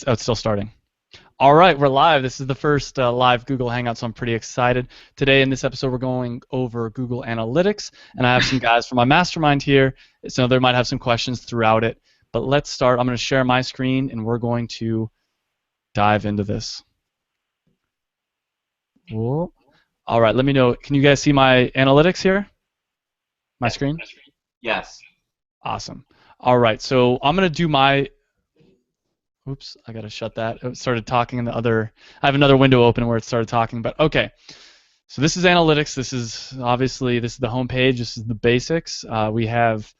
Oh, it's still starting. All right, we're live. This is the first live Google Hangout, so I'm pretty excited. Today in this episode, we're going over Google Analytics, and I have some guys from my mastermind here, so they might have some questions throughout it. But let's start. I'm going to share my screen, and we're going to dive into this. Whoa. All right, let me know. Can you guys see my analytics here? My screen? Yes. Awesome. All right, so I'm going to do my... Oops, I gotta shut that. It started talking in the other. I have another window open where it started talking, but okay. So this is analytics. This is the home page. This is the basics. We have,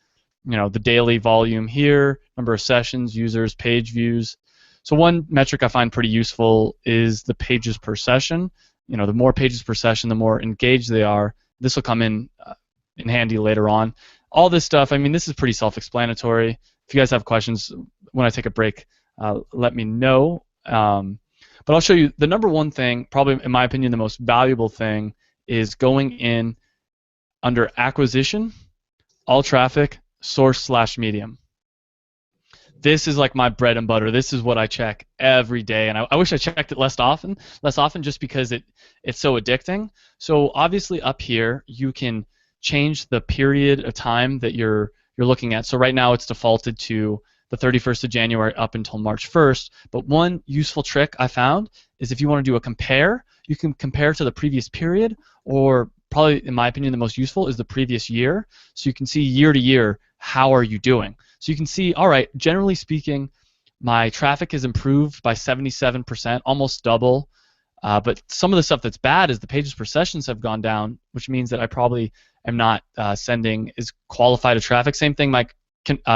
the daily volume here, number of sessions, users, page views. So one metric I find pretty useful is the pages per session. The more pages per session, the more engaged they are. This will come in handy later on. All this stuff. I mean, this is pretty self-explanatory. If you guys have questions when I take a break, let me know. But I'll show you the number one thing, probably in my opinion the most valuable thing, is going in under acquisition, all traffic, source/medium. This is like my bread and butter. This is what I check every day, and I wish I checked it less often just because it's so addicting. So obviously up here you can change the period of time that you're looking at. So right now it's defaulted to the 31st of January up until March 1st. But one useful trick I found is if you want to do a compare, you can compare to the previous period, or probably, in my opinion, the most useful is the previous year. So you can see year to year, how are you doing? So you can see, all right, generally speaking, my traffic has improved by 77%, almost double. But some of the stuff that's bad is the pages per sessions have gone down, which means that I probably am not sending as qualified a traffic. Same thing, my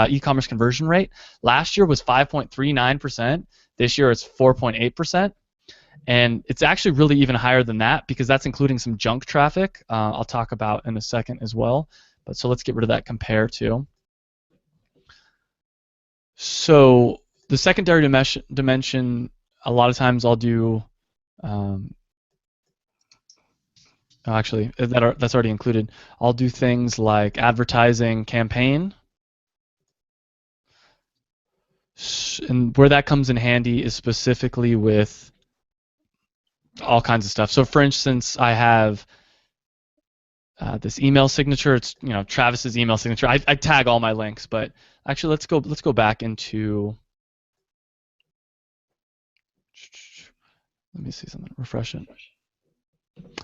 e-commerce conversion rate last year was 5.39%. This year it's 4.8%, and it's actually really even higher than that because that's including some junk traffic. I'll talk about in a second as well. But so let's get rid of that compare too. So the secondary dimension, a lot of times I'll do. Actually, that's already included. I'll do things like advertising campaign. And where that comes in handy is specifically with all kinds of stuff. So for instance, I have this email signature. It's Travis's email signature. I tag all my links, but actually let's go back into. Let me see something. Refresh it.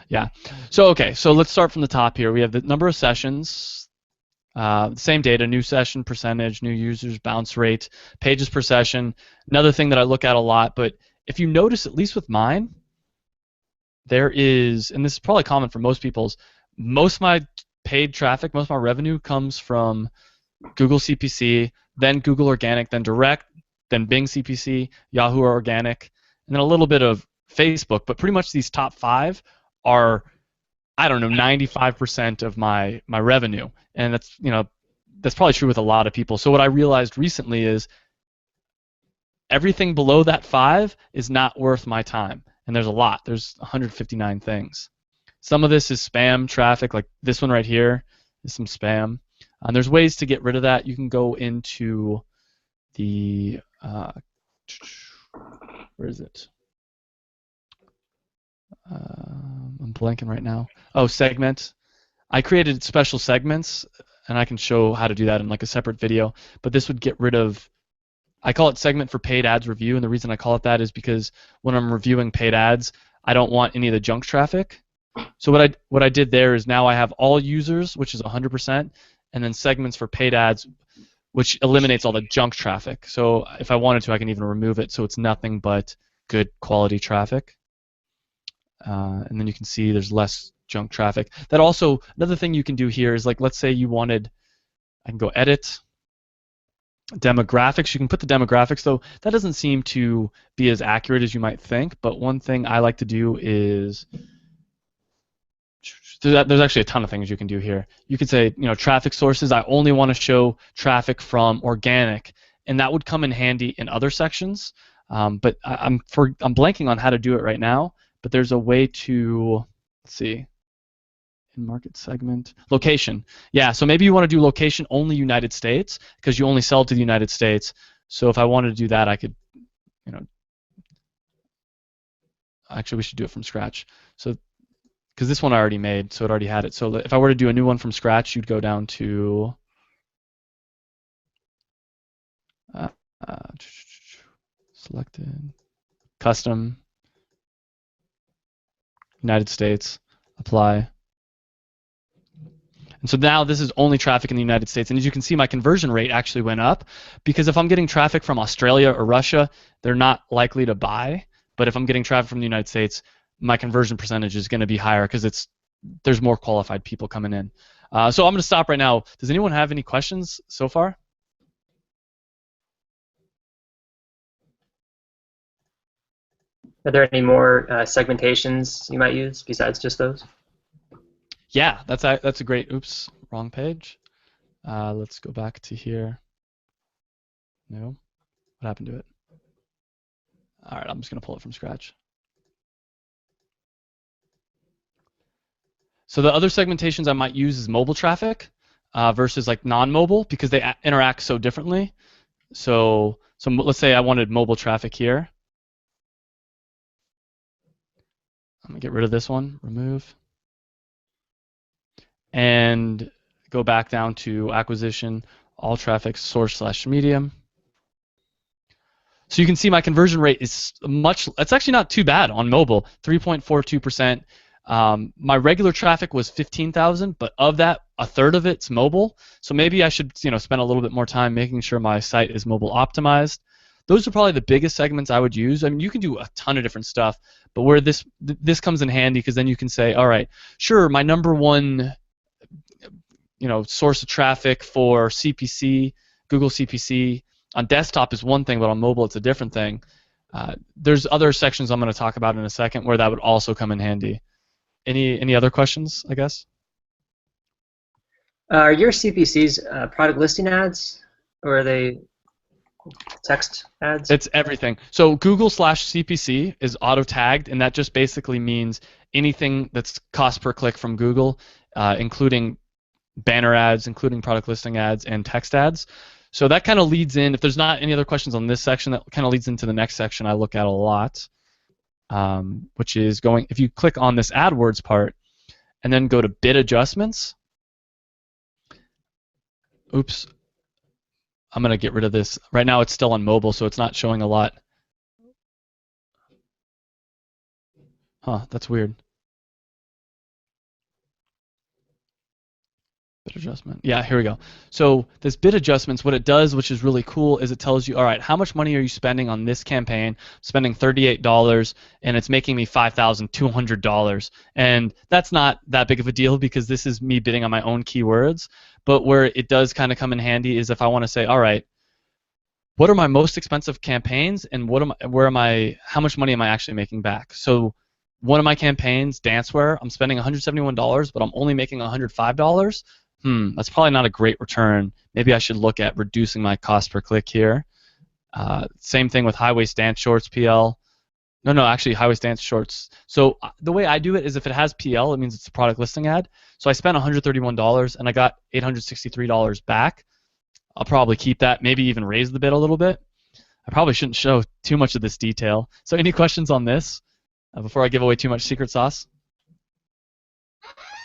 Yeah. So okay. So let's start from the top here. We have the number of sessions. Same data, new session percentage, new users, bounce rate, pages per session. Another thing that I look at a lot, but if you notice, at least with mine, there is, and this is probably common for most people's, most of my paid traffic, most of my revenue comes from Google CPC, then Google Organic, then Direct, then Bing CPC, Yahoo Organic, and then a little bit of Facebook, but pretty much these top 5 are, I don't know, 95% of my revenue, and that's probably true with a lot of people. So what I realized recently is everything below that 5 is not worth my time, and there's a lot. There's 159 things. Some of this is spam traffic, like this one right here is some spam. And there's ways to get rid of that. You can go into the where is it? I'm blanking right now. Oh, segment. I created special segments, and I can show how to do that in like a separate video. But this would get rid of. I call it segment for paid ads review, and the reason I call it that is because when I'm reviewing paid ads, I don't want any of the junk traffic. So what I did there is now I have all users, which is 100%, and then segments for paid ads, which eliminates all the junk traffic. So if I wanted to, I can even remove it, so it's nothing but good quality traffic. And then you can see there's less junk traffic. That also, another thing you can do here is, like, let's say you wanted, I can go edit, demographics. You can put the demographics, though that doesn't seem to be as accurate as you might think, but one thing I like to do is, there's actually a ton of things you can do here. You could say, traffic sources, I only want to show traffic from organic, and that would come in handy in other sections, but I'm blanking on how to do it right now. But there's a way to, let's see, in market segment, location. Yeah, so maybe you want to do location only United States because you only sell to the United States. So if I wanted to do that, I could you know, actually we should do it from scratch. So because this one I already made, so it already had it. So if I were to do a new one from scratch, you'd go down to uh, selected, custom, United States, apply. And so now this is only traffic in the United States. And as you can see, my conversion rate actually went up because if I'm getting traffic from Australia or Russia, they're not likely to buy. But if I'm getting traffic from the United States, my conversion percentage is going to be higher because there's more qualified people coming in. So I'm going to stop right now. Does anyone have any questions so far? Are there any more segmentations you might use besides just those? Yeah, that's a great. Oops, wrong page. Let's go back to here. No, what happened to it? All right, I'm just going to pull it from scratch. So the other segmentations I might use is mobile traffic versus like non-mobile because they interact so differently. So let's say I wanted mobile traffic here. I'm going to get rid of this one, remove, and go back down to acquisition, all traffic source / medium. So you can see my conversion rate is it's actually not too bad on mobile, 3.42%. My regular traffic was 15,000, but of that, a third of it's mobile. So maybe I should, spend a little bit more time making sure my site is mobile optimized. Those are probably the biggest segments I would use. I mean, you can do a ton of different stuff, but where this comes in handy because then you can say, all right, sure, my number one, source of traffic for CPC, Google CPC on desktop is one thing, but on mobile it's a different thing. There's other sections I'm going to talk about in a second where that would also come in handy. Any other questions, I guess? Are your CPCs product listing ads, or are they text ads? It's everything. So Google / CPC is auto tagged, and that just basically means anything that's cost per click from Google, including banner ads, including product listing ads, and text ads. So that kind of leads in, if there's not any other questions on this section, that kind of leads into the next section I look at a lot, which is if you click on this AdWords part, and then go to bid adjustments. Oops. I'm going to get rid of this. Right now it's still on mobile, so it's not showing a lot. Huh, that's weird. Bid adjustment. Yeah, here we go. So this bid adjustments, what it does, which is really cool, is it tells you, all right, how much money are you spending on this campaign? Spending $38, and it's making me $5,200. And that's not that big of a deal because this is me bidding on my own keywords. But where it does kind of come in handy is if I want to say, all right, what are my most expensive campaigns, and how much money am I actually making back? So one of my campaigns, dancewear, I'm spending $171, but I'm only making $105. That's probably not a great return. Maybe I should look at reducing my cost per click here. Same thing with high-waist dance shorts, PL. No, actually high-waist dance shorts. So the way I do it is if it has PL, it means it's a product listing ad. So I spent $131 and I got $863 back. I'll probably keep that, maybe even raise the bid a little bit. I probably shouldn't show too much of this detail. So any questions on this before I give away too much secret sauce?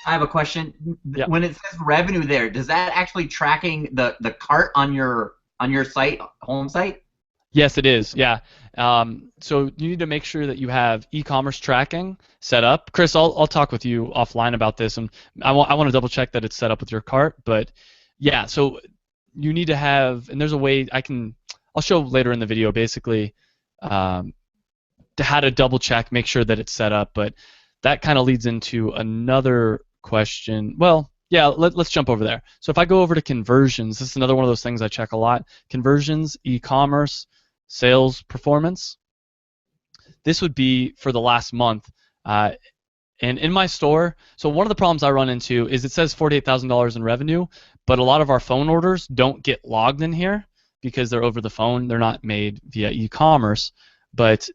I have a question. Yeah. When it says revenue there, does that actually tracking the cart on your site, home site? Yes, it is. Yeah. So you need to make sure that you have e-commerce tracking set up. Chris, I'll talk with you offline about this, and I want to double check that it's set up with your cart. But yeah, so you need to have, and there's a way I'll show later in the video basically how to double check, make sure that it's set up. But that kind of leads into another question. Well, yeah, let's jump over there. So if I go over to conversions, this is another one of those things I check a lot. Conversions, e-commerce, sales performance. This would be for the last month. And in my store, so one of the problems I run into is it says $48,000 in revenue, but a lot of our phone orders don't get logged in here because they're over the phone. They're not made via e-commerce. But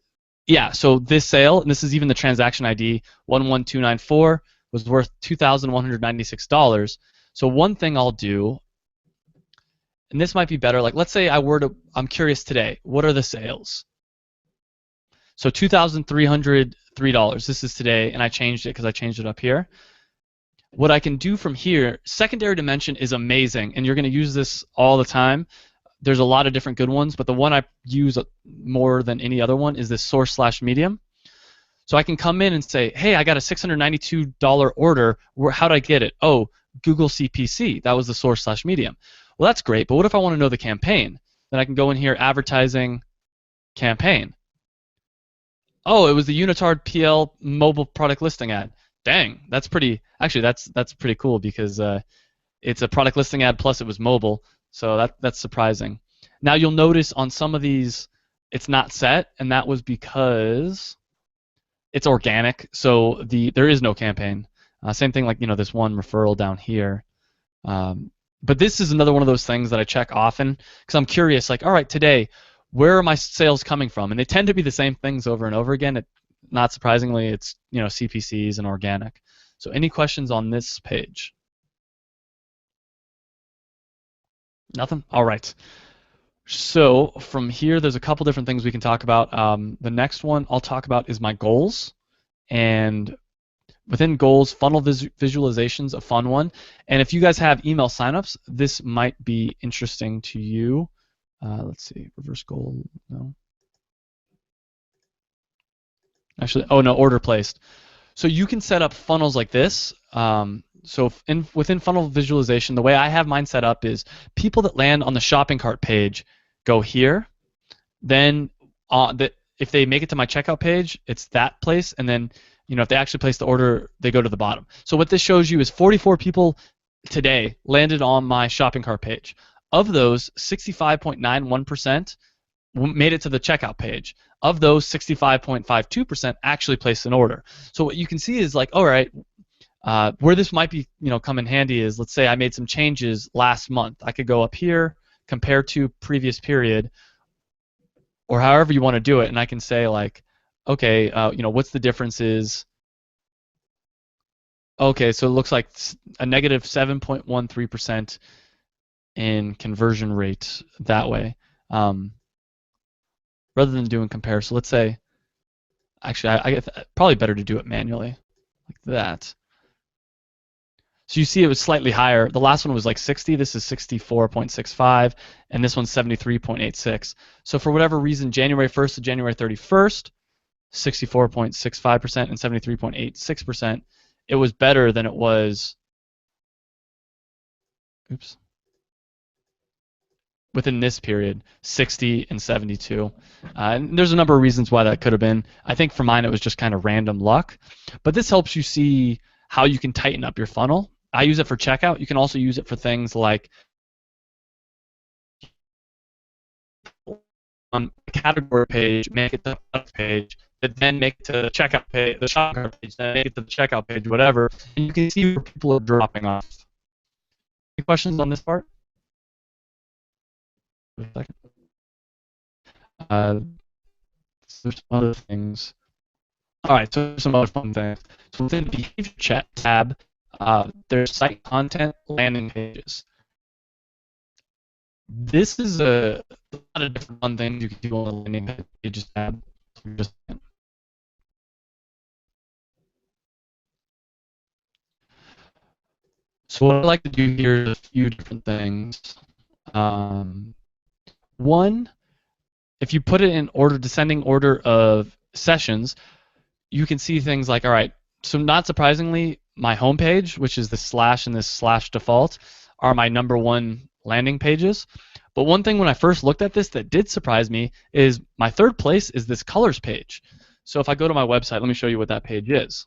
yeah, so this sale, and this is even the transaction ID, 11294, was worth $2,196. So one thing I'll do, and this might be better, like let's say I'm curious today, what are the sales? So $2,303. This is today, and I changed it because I changed it up here. What I can do from here, secondary dimension is amazing, and you're going to use this all the time. There's a lot of different good ones, but the one I use more than any other one is this source/medium. So I can come in and say, hey, I got a $692 order. How did I get it? Oh, Google CPC. That was the source/medium. Well, that's great, but what if I want to know the campaign? Then I can go in here, advertising, campaign. Oh, it was the Unitard PL mobile product listing ad. Dang, that's pretty. Actually, that's pretty cool because it's a product listing ad plus it was mobile. So that's surprising. Now you'll notice on some of these, it's not set, and that was because it's organic. So there is no campaign. Same thing like this one referral down here. But this is another one of those things that I check often because I'm curious. Like, all right, today, where are my sales coming from? And they tend to be the same things over and over again. Not surprisingly, it's CPCs and organic. So any questions on this page? Nothing? All right. So from here, there's a couple different things we can talk about. The next one I'll talk about is my goals. And within goals, funnel visualization's a fun one. And if you guys have email signups, this might be interesting to you. Let's see, reverse goal, no. Actually, oh no, order placed. So you can set up funnels like this. So within funnel visualization, the way I have mine set up is people that land on the shopping cart page go here. Then if they make it to my checkout page, it's that place. And then if they actually place the order, they go to the bottom. So what this shows you is 44 people today landed on my shopping cart page. Of those, 65.91% made it to the checkout page. Of those, 65.52% actually placed an order. So what you can see is like, all right, where this might be, come in handy is, let's say I made some changes last month. I could go up here, compare to previous period, or however you want to do it, and I can say like, okay, what's the differences? Okay, so it looks like a negative 7.13% in conversion rate that way. Rather than doing compare, so let's say, actually, I probably better to do it manually, like that. So you see it was slightly higher. The last one was like 60. This is 64.65, and this one's 73.86. So for whatever reason, January 1st to January 31st, 64.65% and 73.86%, it was better than it was, oops, within this period, 60 and 72. And there's a number of reasons why that could have been. I think for mine it was just kind of random luck. But this helps you see how you can tighten up your funnel. I use it for checkout. You can also use it for things like on the category page, make it to the product page, but then make it to the checkout page, the shopping cart page, then make it to the checkout page, whatever. And you can see where people are dropping off. Any questions on this part? A second. There's some other things. All right, so some other fun things. So within the behavior chat tab, there's site content landing pages. This is a lot of different fun things you can do on the landing pages tab. So what I like to do here is a few different things. One, if you put it in descending order of sessions, you can see things like, all right, so not surprisingly, my home page, which is the slash and this slash default, are my #1 landing pages. But one thing when I first looked at this that did surprise me is my third place is this colors page. So if I go to my website, let me show you what that page is.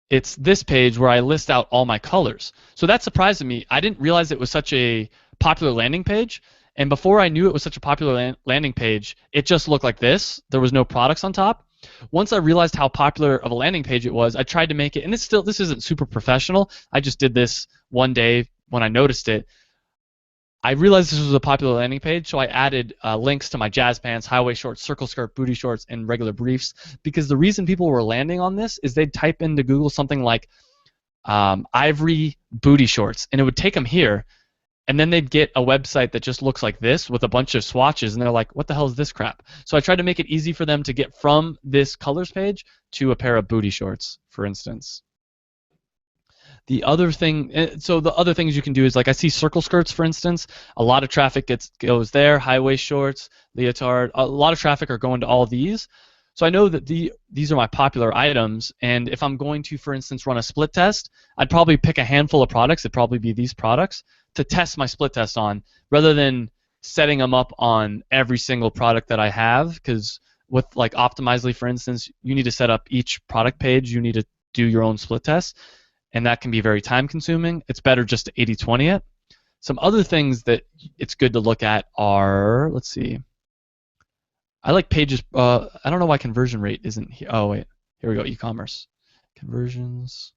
It's this page where I list out all my colors. So that surprised me. I didn't realize it was such a popular landing page. And before I knew it was such a popular landing page, it just looked like this. There was no products on top. Once I realized how popular of a landing page it was, I tried to make it, and this isn't super professional. I just did this one day when I noticed it. I realized this was a popular landing page, so I added links to my jazz pants, highway shorts, circle skirt, booty shorts, and regular briefs, because the reason people were landing on this is they'd type into Google something like ivory booty shorts, and it would take them here. and then they'd get a website that just looks like this with a bunch of swatches, and they're like, what the hell is this crap? So I tried to make it easy for them to get from this colors page to a pair of booty shorts, for instance. The other thing, so the other things you can do is, like, I see circle skirts, for instance. A lot of traffic goes there. High waist shorts, leotard. A lot of traffic are going to all these. So I know that these are my popular items, and if I'm going to, for instance, run a split test, I'd probably pick a handful of products. It'd probably be these products to test my split test on, rather than setting them up on every single product that I have. Because with like Optimizely, for instance, you need to set up each product page. You need to do your own split test, and that can be very time consuming. It's better just to 80/20 it. Some other things that it's good to look at are, let's see. I like pages. I don't know why conversion rate isn't here. Oh, wait. Here we go. E-commerce. Conversions.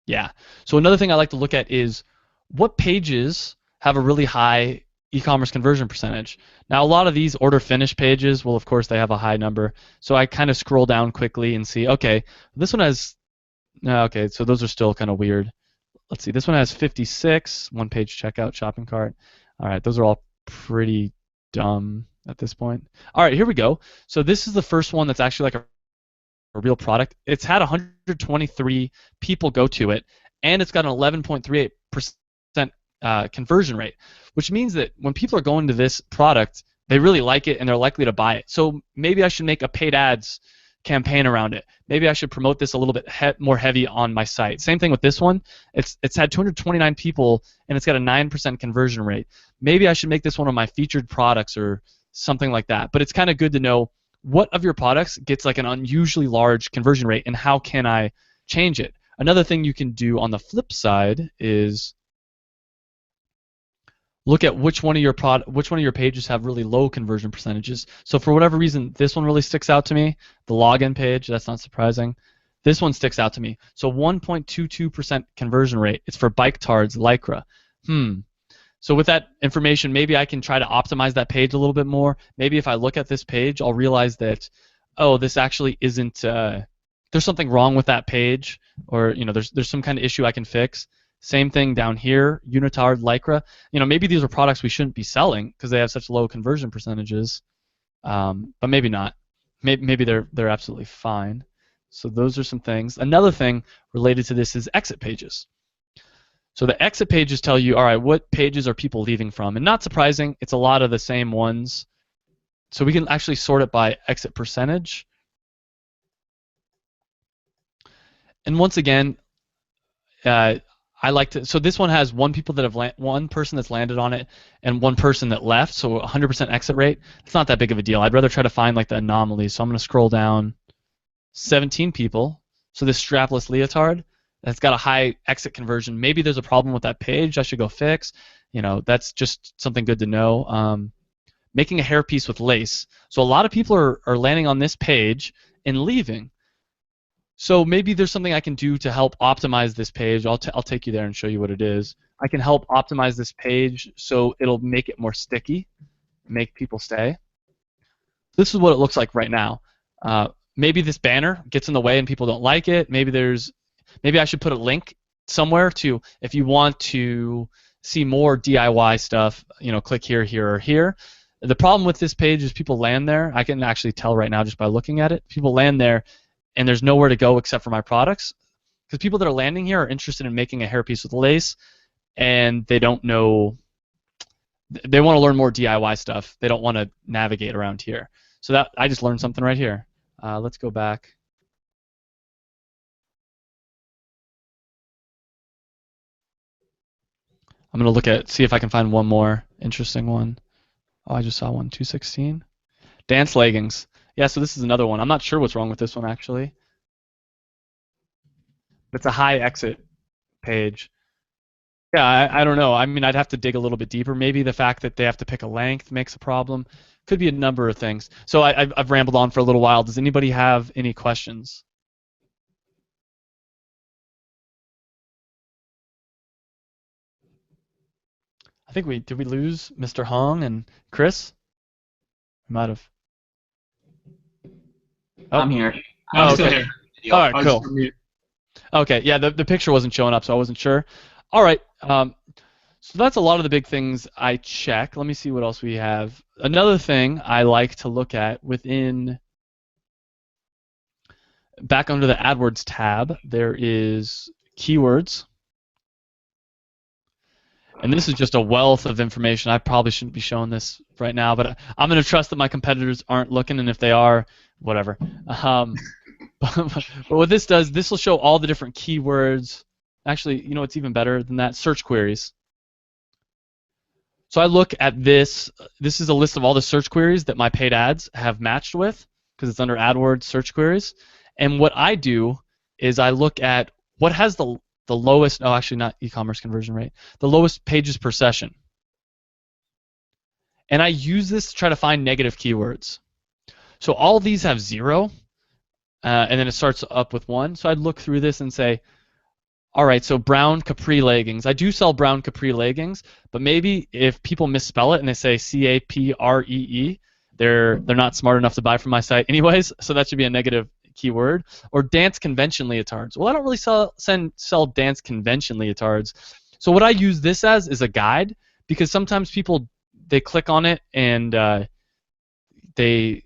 Yeah. So another thing I like to look at is what pages have a really high e-commerce conversion percentage. Now, a lot of these order finish pages, well, of course, they have a high number. So I kind of scroll down quickly and see, okay, this one has, no, okay, so those are still kind of weird. Let's see. This one has 56, one-page checkout, shopping cart. All right, those are all pretty dumb at this point. All right, here we go. So this is the first one that's actually like a real product. It's had 123 people go to it, and it's got an 11.38% conversion rate, which means that when people are going to this product, they really like it and they're likely to buy it. So maybe I should make a paid ads campaign around it. Maybe I should promote this a little bit more heavy on my site. Same thing with this one. It's had 229 people and it's got a 9% conversion rate. Maybe I should make this one of my featured products or something like that. But it's kind of good to know what of your products gets like an unusually large conversion rate and how can I change it. Another thing you can do on the flip side is look at which one of your pages have really low conversion percentages. So for whatever reason, this one really sticks out to me. The login page, that's not surprising. This one sticks out to me. So 1.22% conversion rate. It's for bike tards, Lycra. So with that information, maybe I can try to optimize that page a little bit more. Maybe if I look at this page, I'll realize that, oh, this actually isn't. There's something wrong with that page, or there's some kind of issue I can fix. Same thing down here, Unitard, Lycra. Maybe these are products we shouldn't be selling because they have such low conversion percentages, but maybe not. Maybe they're absolutely fine. So those are some things. Another thing related to this is exit pages. So the exit pages tell you, all right, what pages are people leaving from? And not surprising, it's a lot of the same ones. So we can actually sort it by exit percentage. And once again, I like to. So this one has one person that's landed on it and one person that left. So 100% exit rate. It's not that big of a deal. I'd rather try to find like the anomalies. So I'm going to scroll down. 17 people. So this strapless leotard, that's got a high exit conversion. Maybe there's a problem with that page. I should go fix. That's just something good to know. Making a hairpiece with lace. So a lot of people are landing on this page and leaving. So maybe there's something I can do to help optimize this page. I'll take you there and show you what it is. I can help optimize this page so it'll make it more sticky, make people stay. This is what it looks like right now. Maybe this banner gets in the way and people don't like it. Maybe I should put a link somewhere to, if you want to see more DIY stuff, click here, here, or here. The problem with this page is people land there. I can actually tell right now just by looking at it. People land there and there's nowhere to go except for my products, because people that are landing here are interested in making a hairpiece with lace, and they don't know. They want to learn more DIY stuff. They don't want to navigate around here. So that I just learned something right here. Let's go back. I'm gonna see if I can find one more interesting one. Oh, I just saw one. 216. Dance leggings. Yeah, so this is another one. I'm not sure what's wrong with this one, actually. It's a high exit page. Yeah, I don't know. I mean, I'd have to dig a little bit deeper. Maybe the fact that they have to pick a length makes a problem. Could be a number of things. So I've rambled on for a little while. Does anybody have any questions? I think did we lose Mr. Hong and Chris? We might have. Oh. I'm here. Oh, okay. All right, cool. Okay, yeah, the picture wasn't showing up, so I wasn't sure. All right, So that's a lot of the big things I check. Let me see what else we have. Another thing I like to look at within, back under the AdWords tab, there is keywords. And this is just a wealth of information. I probably shouldn't be showing this right now, but I'm going to trust that my competitors aren't looking, and if they are, whatever. But what this does, this will show all the different keywords. Actually, you know what's even better than that? Search queries. So I look at this. This is a list of all the search queries that my paid ads have matched with, because it's under AdWords search queries. And what I do is I look at what has the lowest, oh, actually not e-commerce conversion rate, the lowest pages per session. And I use this to try to find negative keywords. So all these have 0, and then it starts up with 1. So I'd look through this and say, all right, so brown capri leggings. I do sell brown capri leggings, but maybe if people misspell it and they say C-A-P-R-E-E, they're not smart enough to buy from my site anyways, so that should be a negative keyword. Or dance convention leotards. Well, I don't really sell dance convention leotards. So what I use this as is a guide, because sometimes people, they click on it and they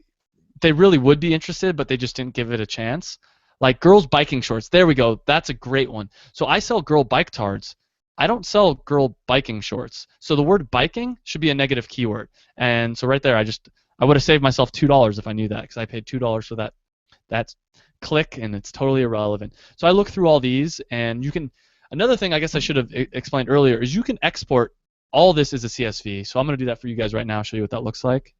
really would be interested, but they just didn't give it a chance. Like girls biking shorts. There we go. That's a great one. So I sell girl bike tards. I don't sell girl biking shorts. So the word biking should be a negative keyword. And so right there, I would have saved myself $2 if I knew that, because I paid $2 for that click, and it's totally irrelevant. So I look through all these, and you can. Another thing I guess I should have explained earlier is you can export all this as a CSV. So I'm going to do that for you guys right now. Show you what that looks like.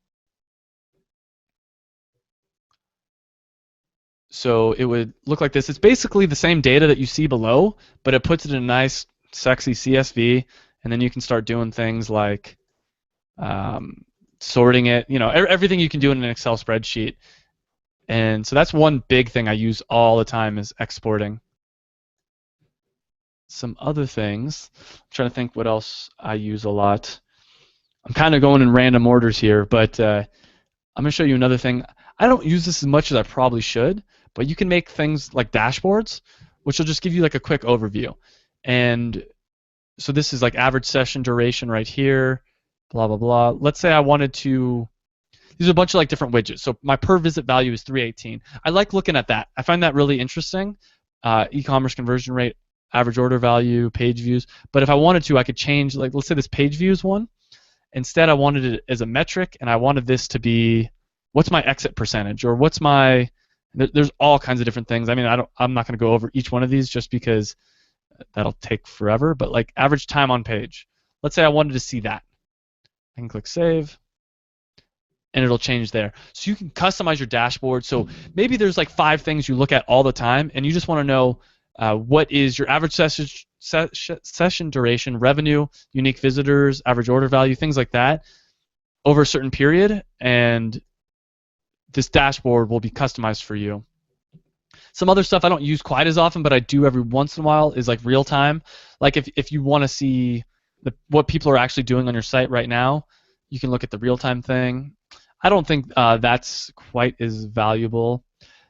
So it would look like this. It's basically the same data that you see below, but it puts it in a nice, sexy CSV, and then you can start doing things like sorting it. You know, everything you can do in an Excel spreadsheet. And so that's one big thing I use all the time is exporting. Some other things. I'm trying to think what else I use a lot. I'm kind of going in random orders here, but I'm going to show you another thing. I don't use this as much as I probably should, but you can make things like dashboards, which will just give you like a quick overview. And so this is like average session duration right here, blah, blah, blah. Let's say I wanted to, these are a bunch of like different widgets. So my per visit value is 318. I like looking at that. I find that really interesting. E-commerce conversion rate, average order value, page views. But if I wanted to, I could change, like let's say this page views one. Instead, I wanted it as a metric, and I wanted this to be, what's my exit percentage, or what's my, there's all kinds of different things. I mean, I'm not going to go over each one of these just because that'll take forever, but like average time on page. Let's say I wanted to see that. I can click save, and it'll change there. So you can customize your dashboard. So maybe there's like 5 things you look at all the time, and you just want to know what is your average session duration, revenue, unique visitors, average order value, things like that over a certain period, and this dashboard will be customized for you. Some other stuff I don't use quite as often, but I do every once in a while, is like real time. Like if you want to see what people are actually doing on your site right now, you can look at the real time thing. I don't think that's quite as valuable.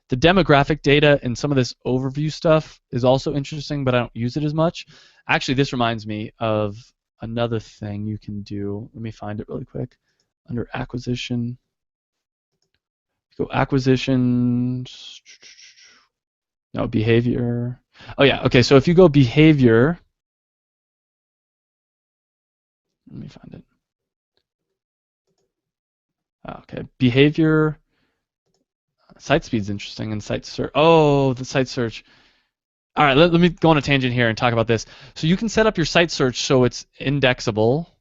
The demographic data and some of this overview stuff is also interesting, but I don't use it as much. Actually, this reminds me of another thing you can do. Let me find it really quick. Under acquisition, go acquisitions, no, behavior. Oh yeah, okay, so if you go behavior, let me find it. Okay, behavior, site speed's interesting, and site search. Oh, the site search. All right, let me go on a tangent here and talk about this. So you can set up your site search so it's indexable,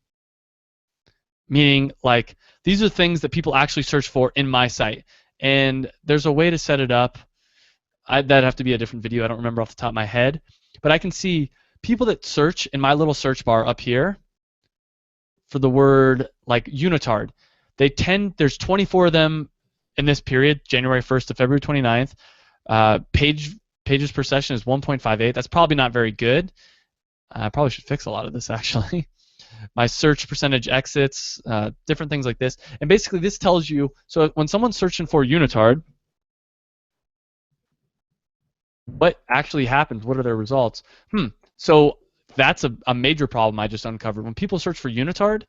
meaning like these are things that people actually search for in my site. And there's a way to set it up. That'd have to be a different video. I don't remember off the top of my head. But I can see people that search in my little search bar up here for the word like unitard. There's 24 of them in this period, January 1st to February 29th. Pages per session is 1.58. That's probably not very good. I probably should fix a lot of this actually. My search percentage exits, different things like this. And basically this tells you, so when someone's searching for unitard, what actually happens? What are their results? So that's a major problem I just uncovered. When people search for unitard,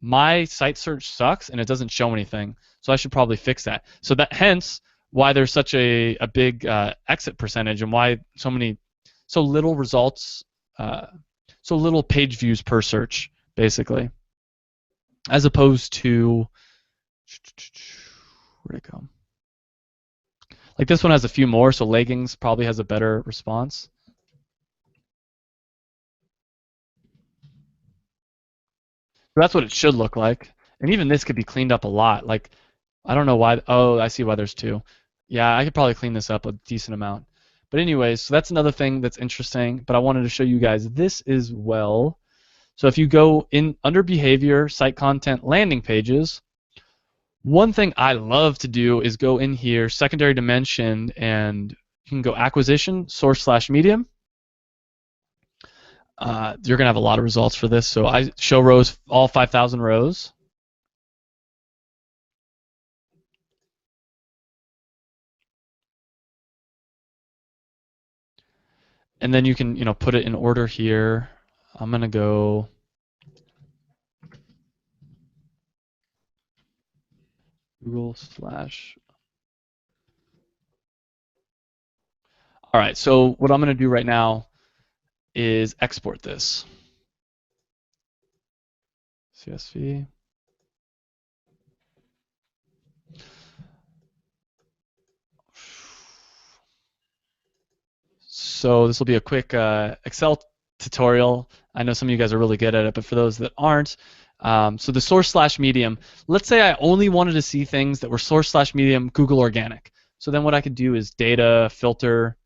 my site search sucks and it doesn't show anything. So I should probably fix that. So that hence why there's such a big exit percentage and why so little results, so little page views per search, basically, as opposed to, where'd it go? Like this one has a few more, so leggings probably has a better response. So that's what it should look like. And even this could be cleaned up a lot. Like, I don't know why. Oh, I see why there's two. Yeah, I could probably clean this up a decent amount. But anyways, so that's another thing that's interesting. But I wanted to show you guys this as well. So if you go in under behavior, site content, landing pages, one thing I love to do is go in here, secondary dimension, and you can go acquisition, source/medium. You're gonna have a lot of results for this. So I show rows, all 5,000 rows. And then you can, put it in order here. I'm gonna go Google/. All right. So what I'm gonna do right now is export this. CSV. So this will be a quick Excel tutorial. I know some of you guys are really good at it, but for those that aren't, so the source/medium, let's say I only wanted to see things that were source/medium Google Organic. So then what I could do is data, filter,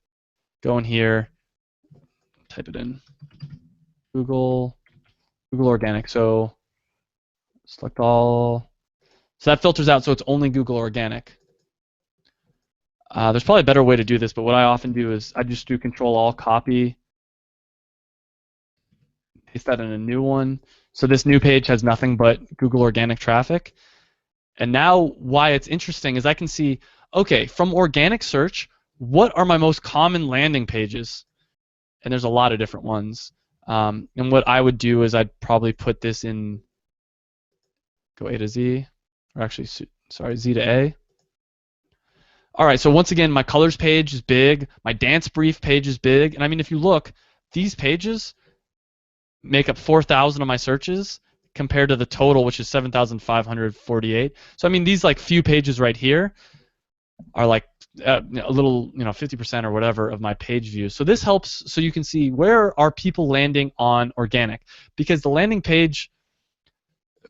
go in here, type it in, Google Organic. So select all. So that filters out, so it's only Google Organic. There's probably a better way to do this, but what I often do is I just do Control-Alt, copy, paste that in a new one. So this new page has nothing but Google Organic traffic. And now why it's interesting is I can see, okay, from organic search, what are my most common landing pages? And there's a lot of different ones. And what I would do is I'd probably put this in, go A to Z, or actually, sorry, Z to A. All right, so once again, my colors page is big, my dance brief page is big, and I mean, if you look, these pages make up 4,000 of my searches compared to the total, which is 7,548. So I mean, these like few pages right here are like a little, 50% or whatever of my page views. So this helps, so you can see where are people landing on organic, because the landing page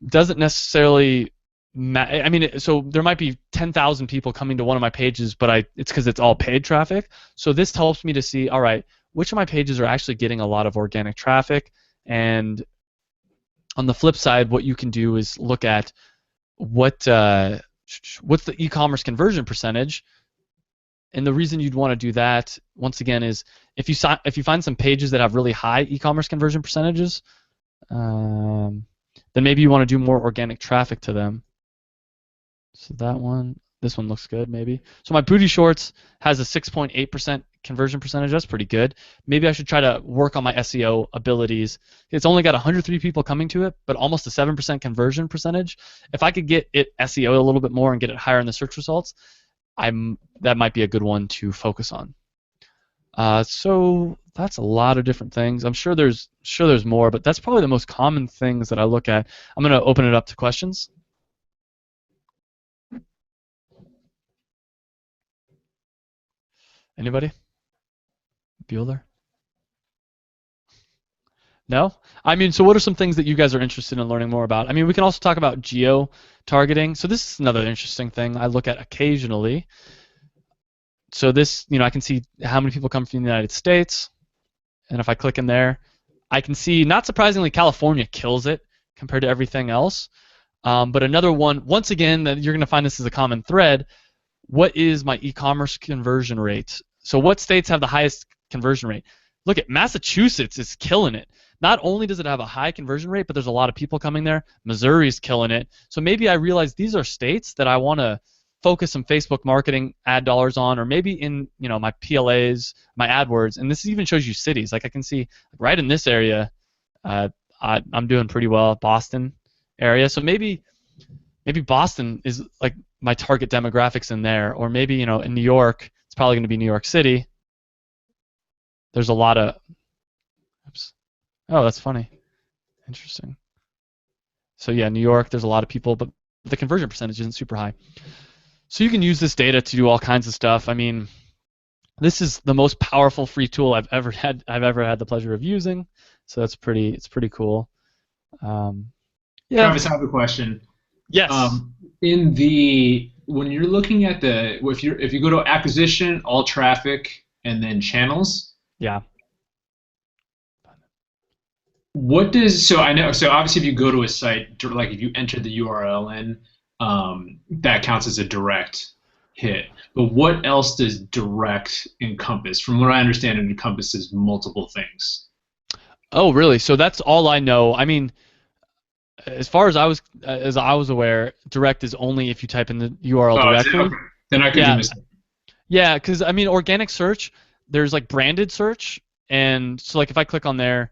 doesn't necessarily. I mean, so there might be 10,000 people coming to one of my pages, but it's because it's all paid traffic. So this helps me to see, all right, which of my pages are actually getting a lot of organic traffic. And on the flip side, what you can do is look at what's the e-commerce conversion percentage. And the reason you'd want to do that, once again, is if you find some pages that have really high e-commerce conversion percentages, then maybe you want to do more organic traffic to them. So this one looks good, maybe. So my booty shorts has a 6.8% conversion percentage. That's pretty good. Maybe I should try to work on my SEO abilities. It's only got 103 people coming to it, but almost a 7% conversion percentage. If I could get it SEO a little bit more and get it higher in the search results, that might be a good one to focus on. So that's a lot of different things. I'm sure there's more, but that's probably the most common things that I look at. I'm going to open it up to questions. Anybody? Bueller? No? I mean, so what are some things that you guys are interested in learning more about? I mean, we can also talk about geo-targeting. So this is another interesting thing I look at occasionally. So this, I can see how many people come from the United States. And if I click in there, I can see, not surprisingly, California kills it compared to everything else. But another one, once again, that you're going to find this as a common thread, what is my e-commerce conversion rate? So what states have the highest conversion rate? Look at Massachusetts is killing it. Not only does it have a high conversion rate, but there's a lot of people coming there. Missouri's killing it. So maybe I realize these are states that I want to focus some Facebook marketing ad dollars on, or maybe in my PLAs, my AdWords, and this even shows you cities. Like I can see right in this area, I'm doing pretty well, Boston area. So maybe Boston is like my target demographics in there, or maybe in New York, it's probably going to be New York City. There's a lot of, oops. Oh, that's funny. Interesting. So yeah, New York, there's a lot of people, but the conversion percentage isn't super high. So you can use this data to do all kinds of stuff. I mean, this is the most powerful free tool I've ever had the pleasure of using. So it's pretty cool. Yeah. Travis, I have a question. Yes. When you're looking at if you go to acquisition, all traffic, and then channels. Yeah. So obviously if you go to a site, like if you enter the URL in, that counts as a direct hit. But what else does direct encompass? From what I understand, it encompasses multiple things. Oh, really? So that's all I know. I mean, as far as I was aware, direct is only if you type in the URL directly. Okay. Then I could be mistaken. Yeah, because I mean, organic search, there's like branded search, and so like if I click on there,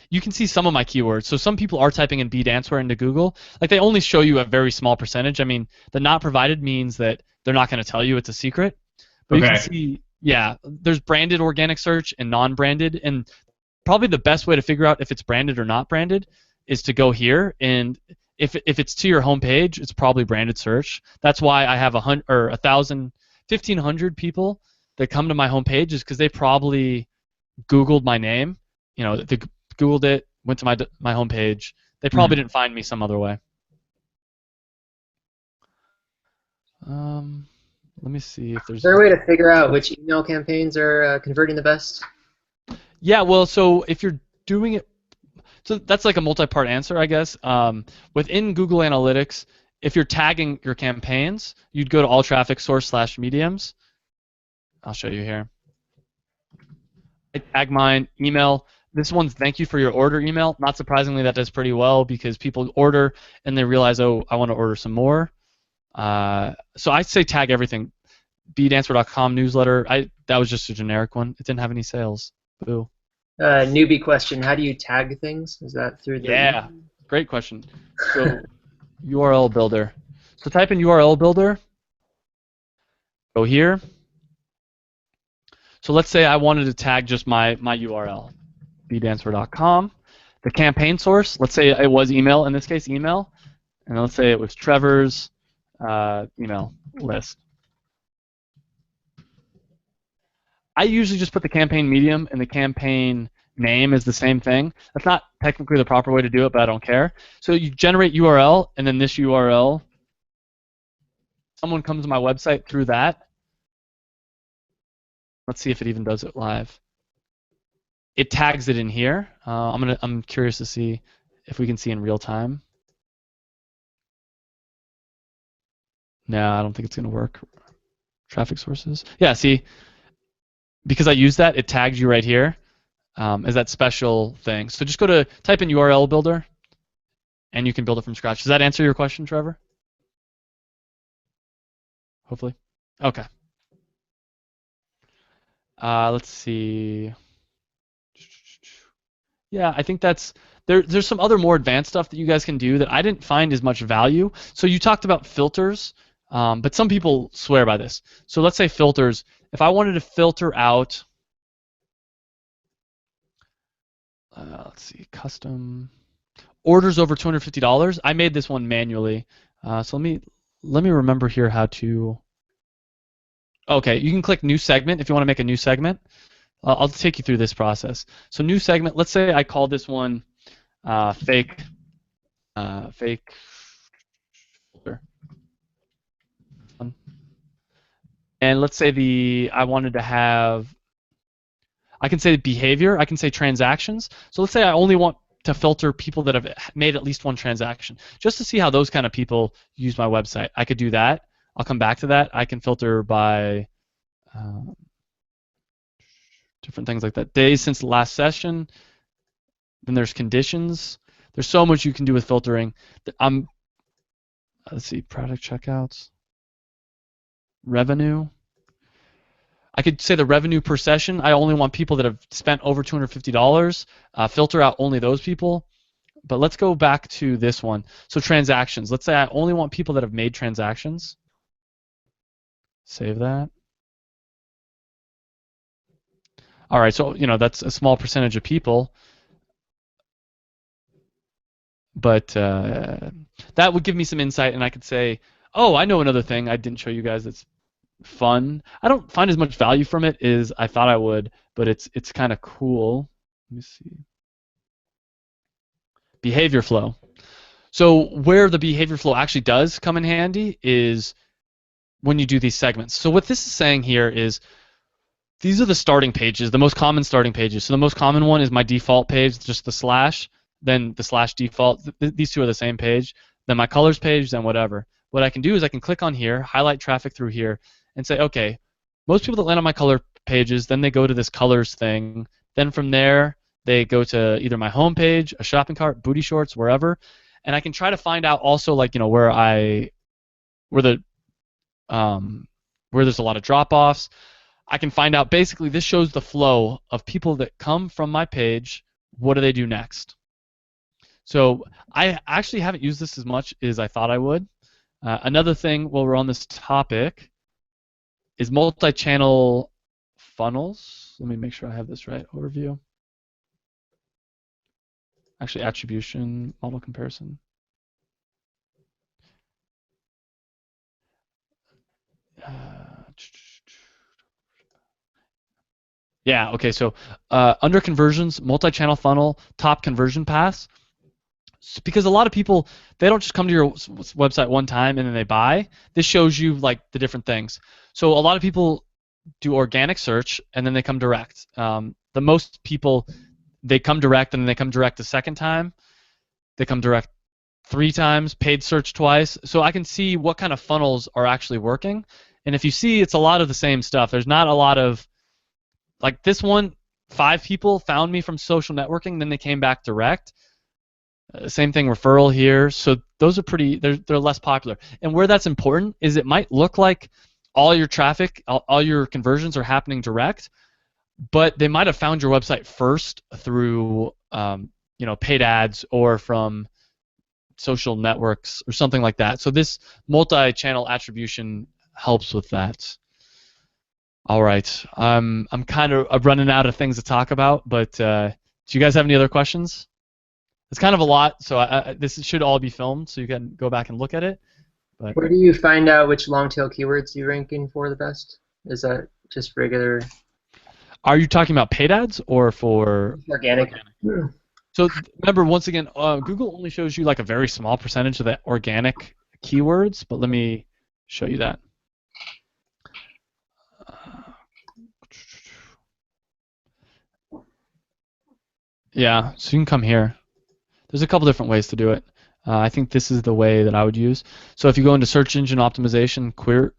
you can see some of my keywords. So some people are typing in B-Dancewear into Google. Like they only show you a very small percentage. I mean, the not provided means that they're not going to tell you it's a secret. But you can see, yeah, there's branded organic search and non-branded, and probably the best way to figure out if it's branded or not branded is to go here, and if it's to your homepage, it's probably branded search. That's why I have 1,500 people that come to my homepage, is because they probably Googled my name. They Googled it, went to my homepage. They probably didn't find me some other way. Let me see if there's. Is there a way to figure out which email campaigns are converting the best? Yeah, well, so if you're doing it, so that's like a multi-part answer, I guess. Within Google Analytics, if you're tagging your campaigns, you'd go to all traffic source / mediums. I'll show you here. I tag mine email. This one's thank you for your order email. Not surprisingly, that does pretty well because people order and they realize, oh, I want to order some more. So I'd say tag everything. bdancer.com newsletter. That was just a generic one. It didn't have any sales. Boo. Newbie question: how do you tag things? Is that through the? Yeah, great question. So URL builder. So type in URL builder. Go here. So let's say I wanted to tag just my URL, bdancer.com. The campaign source. Let's say it was email. In this case, email. And let's say it was Trevor's email list. I usually just put the campaign medium and the campaign name is the same thing. That's not technically the proper way to do it, but I don't care. So you generate URL, and then this URL, someone comes to my website through that. Let's see if it even does it live. It tags it in here. I'm curious to see if we can see in real time. No, I don't think it's going to work. Traffic sources. Yeah, see, because I use that, it tags you right here as that special thing. So just type in URL builder, and you can build it from scratch. Does that answer your question, Trevor? Hopefully. Okay. Let's see. Yeah, I think there's some other more advanced stuff that you guys can do that I didn't find as much value. So you talked about filters, but some people swear by this. So let's say filters. If I wanted to filter out, let's see, custom orders over $250, I made this one manually. So let me remember here how to. Okay, you can click new segment if you want to make a new segment. I'll take you through this process. So new segment. Let's say I call this one fake filter. And let's say I wanted to have. I can say behavior. I can say transactions. So let's say I only want to filter people that have made at least one transaction, just to see how those kind of people use my website. I could do that. I'll come back to that. I can filter by different things like that. Days since the last session. Then there's conditions. There's so much you can do with filtering. let's see, product checkouts, revenue. I could say the revenue per session. I only want people that have spent over $250. Filter out only those people. But let's go back to this one. So transactions. Let's say I only want people that have made transactions. Save that. All right, so that's a small percentage of people, but that would give me some insight, and I could say, oh, I know another thing I didn't show you guys that's fun. I don't find as much value from it as I thought I would, but it's kind of cool. Let me see. Behavior flow. So where the behavior flow actually does come in handy is when you do these segments. So what this is saying here is these are the starting pages, the most common starting pages. So the most common one is my default page, just the slash, then the slash default. These two are the same page. Then my colors page, then whatever. What I can do is I can click on here, highlight traffic through here, and say, okay, most people that land on my color pages, then they go to this colors thing. Then from there, they go to either my home page, a shopping cart, booty shorts, wherever. And I can try to find out also, like, where there's a lot of drop-offs. I can find out, basically, this shows the flow of people that come from my page. What do they do next? So I actually haven't used this as much as I thought I would. Another thing while we're on this topic is multi-channel funnels. Let me make sure I have this right. Overview. Actually, attribution, model comparison. Yeah, okay, so under conversions, multi-channel funnel, top conversion paths. Because a lot of people, they don't just come to your website one time and then they buy. This shows you like the different things. So a lot of people do organic search and then they come direct. The most people, they come direct and then they come direct the second time. They come direct 3 times, paid search twice. So I can see what kind of funnels are actually working. And if you see, it's a lot of the same stuff. There's not a lot of, like this one, 5 people found me from social networking, then they came back direct. Same thing, referral here. So those are they're less popular. And where that's important is it might look like all your traffic, all your conversions are happening direct, but they might have found your website first through paid ads or from social networks or something like that. So this multi-channel attribution helps with that. All right, I'm kind of running out of things to talk about, but do you guys have any other questions? It's kind of a lot, so this should all be filmed, so you can go back and look at it. But where do you find out which long tail keywords you're ranking for the best? Is that just regular? Are you talking about paid ads or for Organic. So remember, once again, Google only shows you like a very small percentage of the organic keywords, but let me show you that. Yeah, so you can come here. There's a couple different ways to do it. I think this is the way that I would use. So if you go into search engine optimization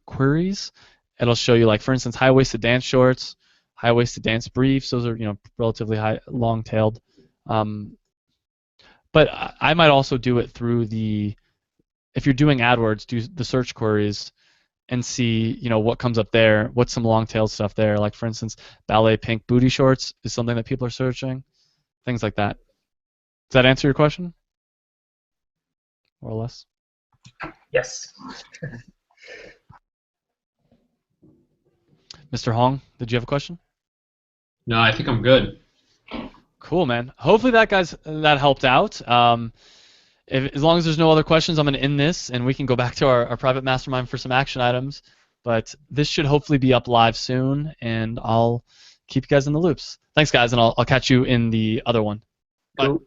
queries, it'll show you, like, for instance, high-waisted dance shorts, high-waisted dance briefs. Those are relatively long-tailed. But I might also do it through if you're doing AdWords, do the search queries and see what comes up there. What's some long-tailed stuff there? Like, for instance, ballet pink booty shorts is something that people are searching. Things like that. Does that answer your question? More or less? Yes. Mr. Hong, did you have a question? No, I think I'm good. Cool, man. Hopefully that helped out. As long as there's no other questions, I'm going to end this, and we can go back to our private mastermind for some action items. But this should hopefully be up live soon, and I'll keep you guys in the loops. Thanks, guys, and I'll catch you in the other one. Bye. Cool.